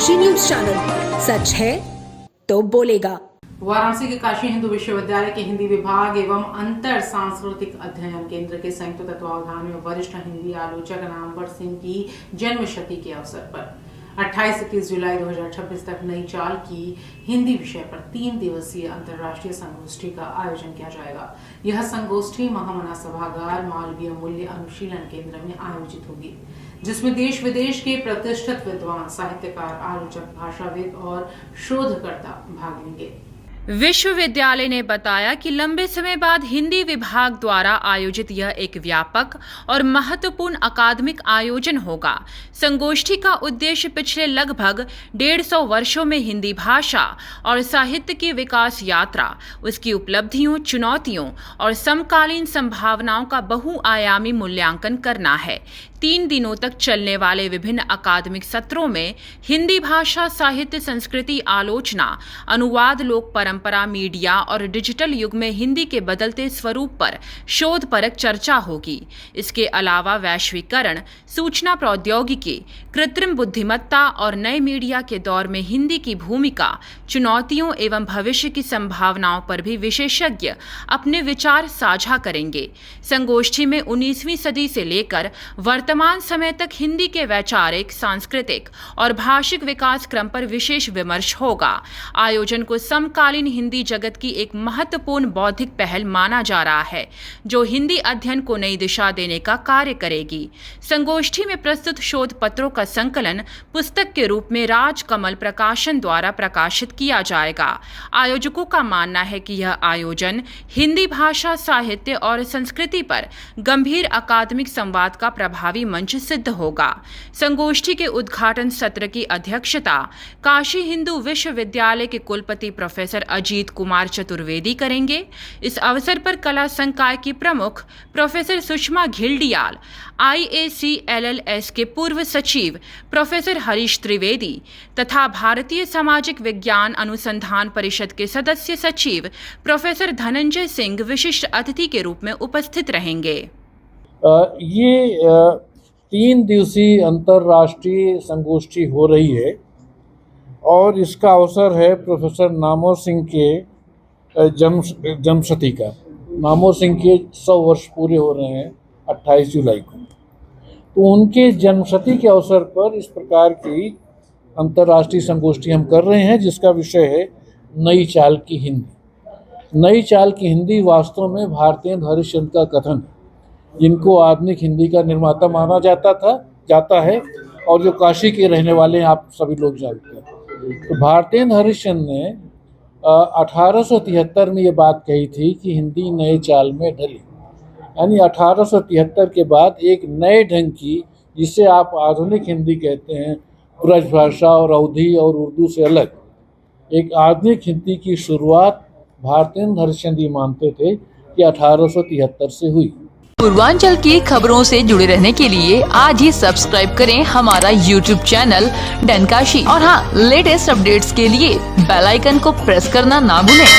Kashi news channel, सच है तो बोलेगा। वाराणसी के काशी हिंदू विश्वविद्यालय के हिंदी विभाग एवं अंतर सांस्कृतिक अध्ययन केंद्र के संयुक्त तत्वावधान में वरिष्ठ हिंदी आलोचक नामवर सिंह की जन्मशती के अवसर पर 28-31 जुलाई 2026 तक नई चाल की हिंदी विषय पर 3 दिवसीय अंतर्राष्ट्रीय संगोष्ठी का आयोजन किया जाएगा। यह संगोष्ठी महामना सभागार मालवीय मूल्य अनुशीलन केंद्र में आयोजित होगी, जिसमें देश विदेश के प्रतिष्ठित विद्वान, साहित्यकार, आलोचक, भाषाविद और शोधकर्ता भाग लेंगे। विश्वविद्यालय ने बताया कि लंबे समय बाद हिंदी विभाग द्वारा आयोजित यह एक व्यापक और महत्वपूर्ण अकादमिक आयोजन होगा। संगोष्ठी का उद्देश्य पिछले लगभग 150 वर्षों में हिंदी भाषा और साहित्य की विकास यात्रा, उसकी उपलब्धियों, चुनौतियों और समकालीन संभावनाओं का बहुआयामी मूल्यांकन करना है। 3 दिनों तक चलने वाले विभिन्न अकादमिक सत्रों में हिंदी भाषा, साहित्य, संस्कृति, आलोचना, अनुवाद, लोक परंपरा, मीडिया और डिजिटल युग में हिंदी के बदलते स्वरूप पर शोधपरक चर्चा होगी। इसके अलावा वैश्वीकरण, सूचना प्रौद्योगिकी, कृत्रिम बुद्धिमत्ता और नए मीडिया के दौर में हिंदी की भूमिका, चुनौतियों एवं भविष्य की संभावनाओं पर भी विशेषज्ञ अपने विचार साझा करेंगे। संगोष्ठी में 19वीं सदी से लेकर वर्तमान समय तक हिंदी के वैचारिक, सांस्कृतिक और भाषिक विकास क्रम पर विशेष विमर्श होगा। आयोजन को समकालीन हिंदी जगत की एक महत्वपूर्ण बौद्धिक पहल माना जा रहा है, जो हिंदी अध्ययन को नई दिशा देने का कार्य करेगी। संगोष्ठी में प्रस्तुत शोध पत्रों का संकलन पुस्तक के रूप में राजकमल प्रकाशन द्वारा प्रकाशित किया जाएगा। आयोजकों का मानना है कि यह आयोजन हिंदी भाषा, साहित्य और संस्कृति पर गंभीर अकादमिक संवाद का प्रभावी मंच सिद्ध होगा। संगोष्ठी के उद्घाटन सत्र की अध्यक्षता काशी हिंदू विश्वविद्यालय के कुलपति प्रोफेसर अजीत कुमार चतुर्वेदी करेंगे। इस अवसर पर कला संकाय की प्रमुख प्रोफेसर सुषमा घिल्डियाल, IACLLS के पूर्व सचिव प्रोफेसर हरीश त्रिवेदी तथा भारतीय सामाजिक विज्ञान अनुसंधान परिषद के सदस्य सचिव प्रोफेसर धनंजय सिंह विशिष्ट अतिथि के रूप में उपस्थित रहेंगे। ये 3 दिवसीय अंतर्राष्ट्रीय संगोष्ठी हो रही है और इसका अवसर है प्रोफेसर नामवर सिंह के जन्मशती का। नामवर सिंह के 100 वर्ष पूरे हो रहे हैं 28 जुलाई को, तो उनके जन्मशती के अवसर पर इस प्रकार की अंतर्राष्ट्रीय संगोष्ठी हम कर रहे हैं, जिसका विषय है नई चाल की हिंदी। नई चाल की हिंदी वास्तव में भारतेंदु हरिश्चंद्र का कथन है, जिनको आधुनिक हिंदी का निर्माता माना जाता है और जो काशी के रहने वाले हैं, आप सभी लोग जानते हैं। तो भारतेंदु हरिश्चंद्र ने 1873 में ये बात कही थी कि हिंदी नए चाल में ढली, यानी 1873 के बाद एक नए ढंग की, जिसे आप आधुनिक हिंदी कहते हैं, ब्रजभाषा और अवधी और उर्दू से अलग एक आधुनिक हिंदी की शुरुआत भारतेंदु हरिश्चंद्र मानते थे कि 1873 से हुई। पूर्वांचल की खबरों से जुड़े रहने के लिए आज ही सब्सक्राइब करें हमारा YouTube चैनल डनकाशी और हाँ, लेटेस्ट अपडेट्स के लिए बेल आइकन को प्रेस करना ना भूलें।